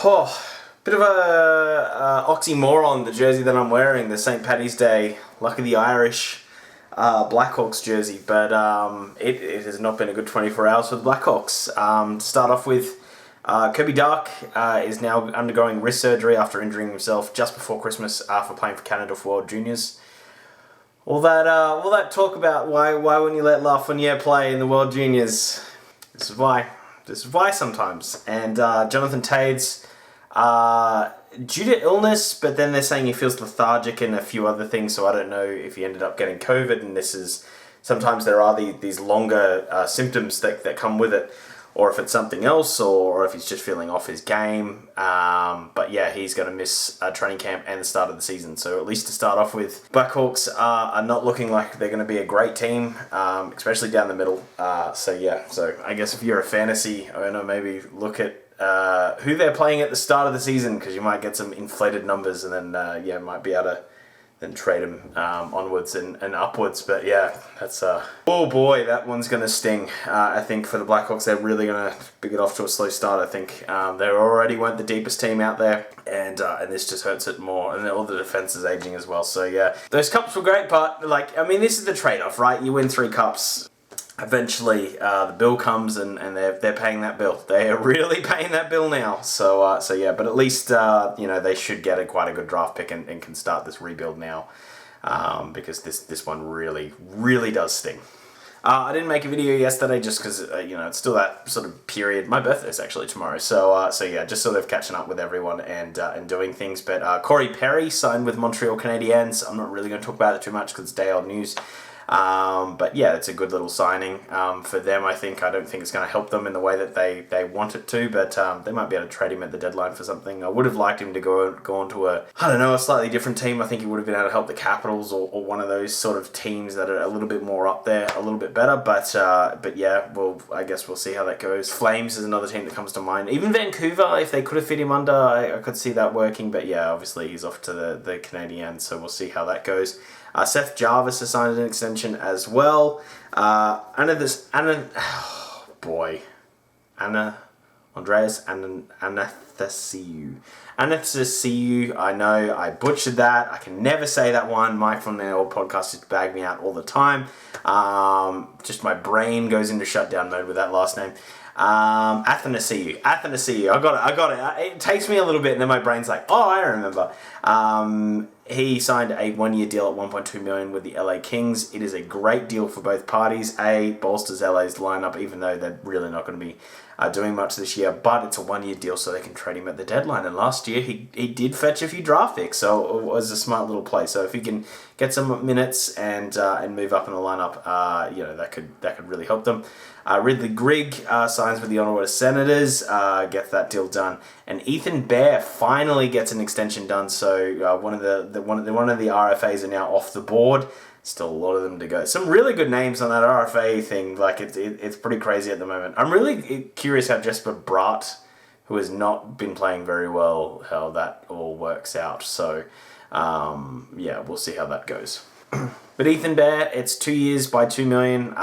Bit of a oxymoron, the jersey that I'm wearing, the St. Paddy's Day, Luck of the Irish Blackhawks jersey, but it has not been a good 24 hours for the Blackhawks. To start off with, Toews and Dach is now undergoing wrist surgery after injuring himself just before Christmas for playing for Canada for World Juniors. All that talk about why wouldn't you let Lafreniere play in the World Juniors? This is why sometimes. And Jonathan Toews, due to illness, but then they're saying he feels lethargic and a few other things, so I don't know if he ended up getting COVID, and this is, sometimes there are these longer symptoms that come with it, or if it's something else, or if he's just feeling off his game. But yeah, he's going to miss training camp and the start of the season. So at least to start off with, Blackhawks are not looking like they're going to be a great team, especially down the middle. So I guess if you're a fantasy owner, maybe look at who they're playing at the start of the season, because you might get some inflated numbers, and then might be able to then trade them onwards and upwards. But yeah, that's oh boy, that one's gonna sting. I think for the Blackhawks, they're really gonna get off to a slow start. I think they already weren't the deepest team out there, and this just hurts it more. And all the defense is aging as well. So yeah, those cups were great, but this is the trade-off, right? You win 3 cups. Eventually, the bill comes and they're paying that bill. They are really paying that bill now. So yeah, but at least they should get quite a good draft pick and can start this rebuild now, because this one really does sting. I didn't make a video yesterday just because it's still that sort of period. My birthday's actually tomorrow, so yeah, just sort of catching up with everyone and doing things. But Corey Perry signed with Montreal Canadiens. I'm not really going to talk about it too much because it's day-old news. But yeah, it's a good little signing for them. I don't think it's going to help them in the way that they want it to, but they might be able to trade him at the deadline for something. I would have liked him to go on to a slightly different team. I think he would have been able to help the Capitals or one of those sort of teams that are a little bit more up there, a little bit better. But yeah, well, I guess we'll see how that goes. Flames is another team that comes to mind. Even Vancouver, if they could have fit him under, I could see that working. But yeah, obviously he's off to the Canadiens, so we'll see how that goes. Seth Jarvis has signed an extension as well. Andreas Anathasiou. I know I butchered that. I can never say that one. Mike from the old podcast just bagged me out all the time. Just my brain goes into shutdown mode with that last name. Athanasiou. I got it. It takes me a little bit, and then my brain's like, oh, I remember. He signed a 1-year deal at $1.2 million with the LA Kings. It is a great deal for both parties. Bolsters LA's lineup, even though they're really not going to be doing much this year, but it's a 1-year deal so they can trade him at the deadline. And last year he did fetch a few draft picks, so it was a smart little play. So if he can get some minutes and move up in the lineup, that could really help them. Ridley Grigg signs with the Ottawa Senators, gets that deal done, and Ethan Bear finally gets an extension done. So one of the RFAs are now off the board. Still a lot of them to go. Some really good names on that RFA thing. It's pretty crazy at the moment. I'm really curious how Jesper Bratt, who has not been playing very well, how that all works out. So yeah, we'll see how that goes. But Ethan Bear, it's 2 years by $2 million.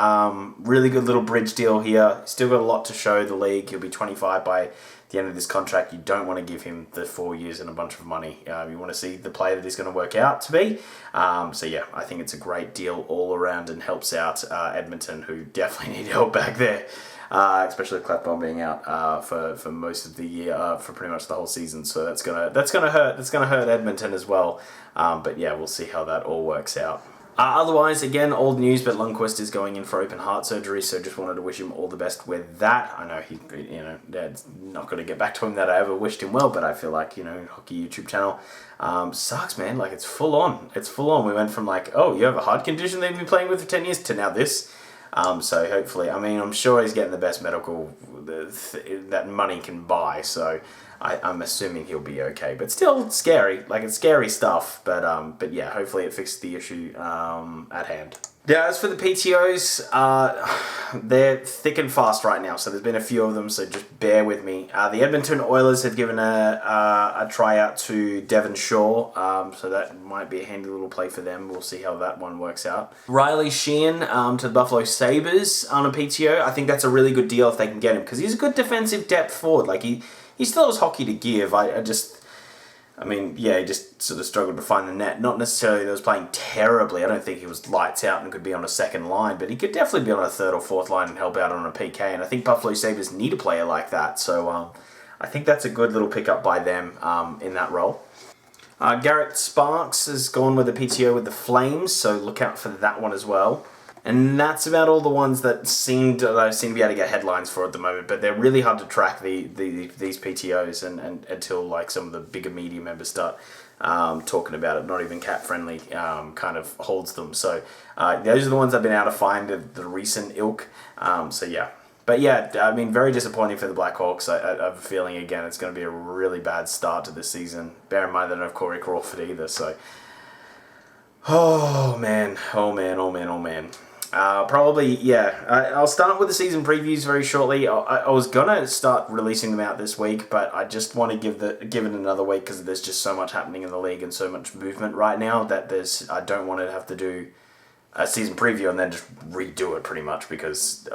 Really good little bridge deal here. Still got a lot to show the league. He'll be 25 by the end of this contract. You don't want to give him the 4 years and a bunch of money. You want to see the player that he's going to work out to be. So yeah, I think it's a great deal all around and helps out Edmonton, who definitely need help back there. Especially Clapbon being out for most of the year, for pretty much the whole season. So that's gonna hurt. That's gonna hurt Edmonton as well. But yeah, we'll see how that all works out. Otherwise, again, old news, but Lundqvist is going in for open heart surgery, so just wanted to wish him all the best with that. I know Dad's not going to get back to him that I ever wished him well, but I feel like, hockey YouTube channel sucks, man. It's full on. It's full on. We went from oh, you have a heart condition that you've been playing with for 10 years to now this. So hopefully, I'm sure he's getting the best medical that money can buy, so I'm assuming he'll be okay. But still scary, it's scary stuff, but yeah, hopefully it fixes the issue at hand. Yeah, as for the PTOs, they're thick and fast right now, so there's been a few of them, so just bear with me. The Edmonton Oilers have given a tryout to Devon Shaw, so that might be a handy little play for them. We'll see how that one works out. Riley Sheehan to the Buffalo Sabres on a PTO. I think that's a really good deal if they can get him, because he's a good defensive depth forward. he still has hockey to give. I mean, yeah, he just sort of struggled to find the net. Not necessarily that he was playing terribly. I don't think he was lights out and could be on a second line, but he could definitely be on a third or fourth line and help out on a PK. And I think Buffalo Sabres need a player like that. So I think that's a good little pickup by them in that role. Garrett Sparks has gone with the PTO with the Flames, so look out for that one as well. And that's about all the ones that seem to be able to get headlines for at the moment, but they're really hard to track these PTOs and until like some of the bigger media members start talking about it. Not even Cat Friendly kind of holds them. So those are the ones I've been able to find the recent ilk. So yeah. But yeah, I mean, very disappointing for the Blackhawks. I have a feeling, again, it's going to be a really bad start to this season. Bear in mind they don't have Corey Crawford either, so... Oh, man. Probably, yeah. I'll start with the season previews very shortly. I was going to start releasing them out this week, but I just want to give it another week because there's just so much happening in the league and so much movement right now that I don't want to have to do a season preview and then just redo it pretty much because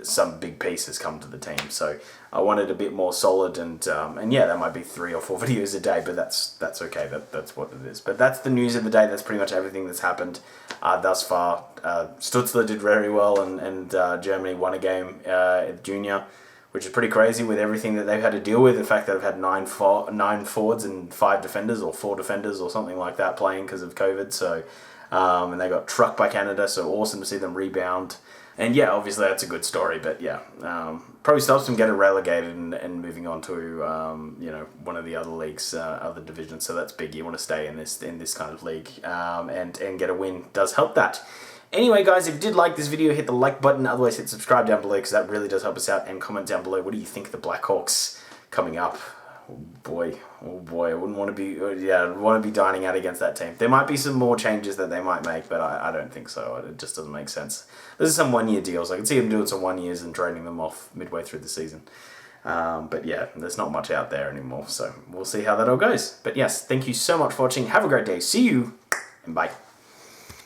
some big piece has come to the team. So I wanted a bit more solid and yeah, that might be 3 or 4 videos a day, but that's okay. That's what it is. But that's the news of the day. That's pretty much everything that's happened thus far. Stutzler did very well and Germany won a game at junior, which is pretty crazy with everything that they've had to deal with. The fact that they've had 9 forwards and 5 defenders or 4 defenders or something like that playing because of COVID. So and they got trucked by Canada, so awesome to see them rebound. And yeah, obviously that's a good story, but yeah, probably stops them getting relegated and moving on to one of the other leagues, other divisions. So that's big. You want to stay in this kind of league and get a win does help that. Anyway, guys, if you did like this video, hit the like button. Otherwise, hit subscribe down below because that really does help us out. And comment down below, what do you think of the Blackhawks coming up? Oh boy, I wouldn't want to be, want to be dining out against that team. There might be some more changes that they might make, but I don't think so. It just doesn't make sense. This is some 1-year deals. I can see them doing some 1 years and trading them off midway through the season. But yeah, there's not much out there anymore, so we'll see how that all goes. But yes, thank you so much for watching. Have a great day. See you, and bye.